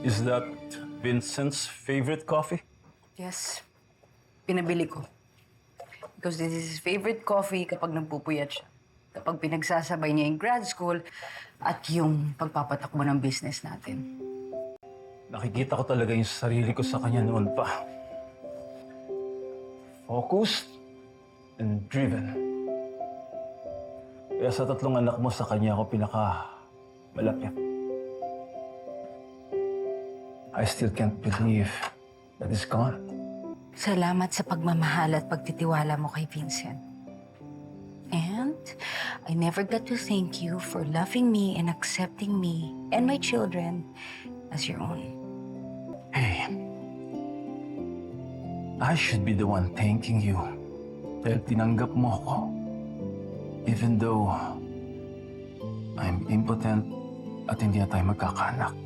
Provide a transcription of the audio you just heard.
Is that Vincent's favorite coffee? Yes, pinabili ko. Because this is his favorite coffee kapag nagpupuyat siya. Kapag pinagsasabay niya yung grad school at yung pagpapatakbo ng business natin. Nakikita ko talaga yung sarili ko sa kanya noon pa. Focused and driven. Kaya sa tatlong anak mo, sa kanya ako pinaka-malapit. I still can't believe that he's gone. Salamat sa pagmamahal at pagtitiwala mo kay Vincent. And I never got to thank you for loving me and accepting me and my children as your own. Hey, I should be the one thanking you dahil tinanggap mo ako. Even though I'm impotent at hindi na tayo magkakaanak.